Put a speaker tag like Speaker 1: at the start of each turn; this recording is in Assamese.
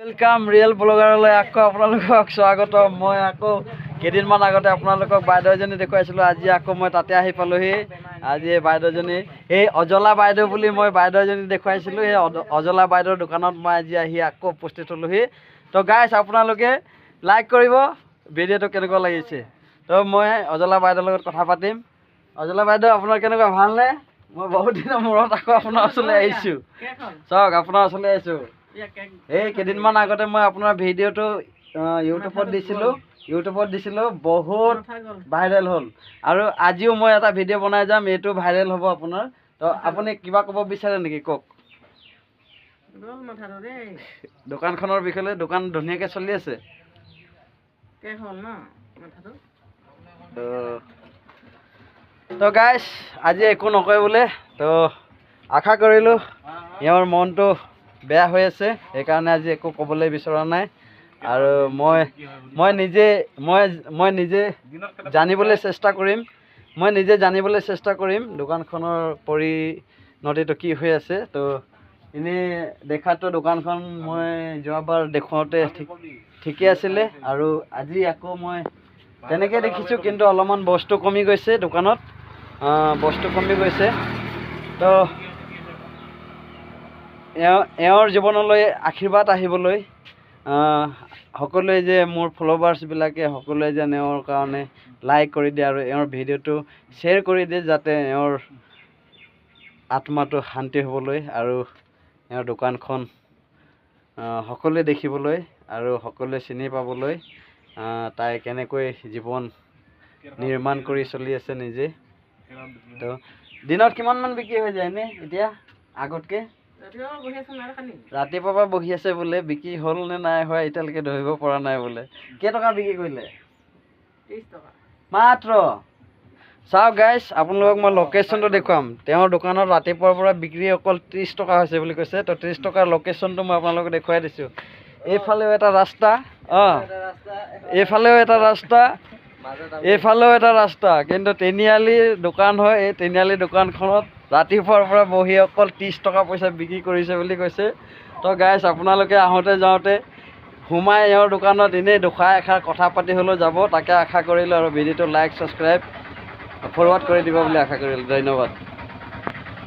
Speaker 1: वेलकाम रियल ब्लगारলৈ আকৌ আপোনালোকক স্বাগতম। মই আকৌ কেইদিনমান আগতে আপোনালোকক বাইদেউজনী দেখুৱাইছিলোঁ। আজি আকৌ মই তাতে আহি পালোহি। আজি এই বাইদেউজনী এই অজলা বাইদেউ বুলি মই বাইদেউজনী দেখুৱাইছিলোঁ। এই অজলা বাইদেউৰ দোকানত মই আজি আহি আকৌ উপস্থিত হ'লোহি। তো গাইছ আপোনালোকে লাইক কৰিব, ভিডিঅ'টো কেনেকুৱা লাগিছে। তো মই অজলা বাইদেউৰ লগত কথা পাতিম। অজলা বাইদেউ আপোনাৰ কেনেকুৱা, ভালনে? মই বহুত দিনৰ মূৰত আকৌ আপোনাৰ ওচৰলৈ আহিছোঁ। চাওক আপোনাৰ ওচৰলৈ আহিছোঁ। এই কেইদিনমান আগতে মই আপোনাৰ ভিডিঅ'টো ইউটিউবত দিছিলোঁ বহুত ভাইৰেল হ'ল। আৰু আজিও মই এটা ভিডিঅ' বনাই যাম, এইটো ভাইৰেল হ'ব আপোনাৰ। তো আপুনি কিবা ক'ব বিচাৰে নেকি, কওক। দোকানখনৰ বিষয়ে, দোকান ধুনীয়াকৈ চলি আছে। তো গাইছ আজি একো নকয় বোলে। তো আশা কৰিলোঁ ইয়াৰ মনটো বেয়া হৈ আছে, সেইকাৰণে আজি একো ক'বলৈ বিচৰা নাই। আৰু মই নিজে জানিবলৈ চেষ্টা কৰিম দোকানখনৰ পৰিণতিটো কি হৈ আছে। তো এনেই দেখাতো দোকানখন মই যোৱাবাৰ দেখুৱাওঁতে ঠিকেই আছিলে, আৰু আজি আকৌ মই তেনেকৈ দেখিছোঁ, কিন্তু অলপমান বস্তু কমি গৈছে দোকানত, তো এওঁৰ জীৱনলৈ আশীৰ্বাদ আহিবলৈ, সকলোৱে যে মোৰ ফলোৱাৰ্ছবিলাকে সকলোৱে যেন এওঁৰ কাৰণে লাইক কৰি দিয়ে আৰু এওঁৰ ভিডিঅ'টো শ্বেয়াৰ কৰি দিয়ে, যাতে এওঁৰ আত্মাটো শান্তি হ'বলৈ আৰু এওঁৰ দোকানখন সকলোৱে দেখিবলৈ আৰু সকলোৱে চিনি পাবলৈ, তাই কেনেকৈ জীৱন নিৰ্মাণ কৰি চলি আছে নিজে। তো দিনত কিমানমান বিক্ৰী হৈ যায় এনে এতিয়া আগতকৈ? ৰাতিপুৱাৰ পৰা বহি আছে বোলে, বিক্ৰী হ'ল নে নাই হোৱা এতিয়ালৈকে ধৰিব পৰা নাই বোলে। কেইটকা বিক্ৰী কৰিলে? 30 টকা মাত্ৰ। চাওক গাইছ, আপোনালোকক মই লোকেশ্যনটো দেখুৱাম। তেওঁৰ দোকানত ৰাতিপুৱাৰ পৰা বিক্ৰী অকল 30 টকা হৈছে বুলি কৈছে। তো 30 টকাৰ লোকেশ্যনটো মই আপোনালোকক দেখুৱাই দিছোঁ। এইফালেও এটা ৰাস্তা, এইফালেও এটা ৰাস্তা, কিন্তু তিনিআলিৰ দোকান হয়। এই তিনিআলি দোকানখনত ৰাতিপুৱাৰ পৰা বহি অকল 30 টকা পইচা বিক্ৰী কৰিছে বুলি কৈছে। তো গাইছ আপোনালোকে আহোঁতে যাওঁতে সোমাই এওঁৰ দোকানত এনেই দুখাৰ এষাৰ কথা পাতি হ'লেও যাব, তাকে আশা কৰিলোঁ। আৰু ভিডিঅ'টো লাইক ছাবস্ক্ৰাইব ফৰৱাৰ্ড কৰি দিব বুলি আশা কৰিলোঁ। ধন্যবাদ।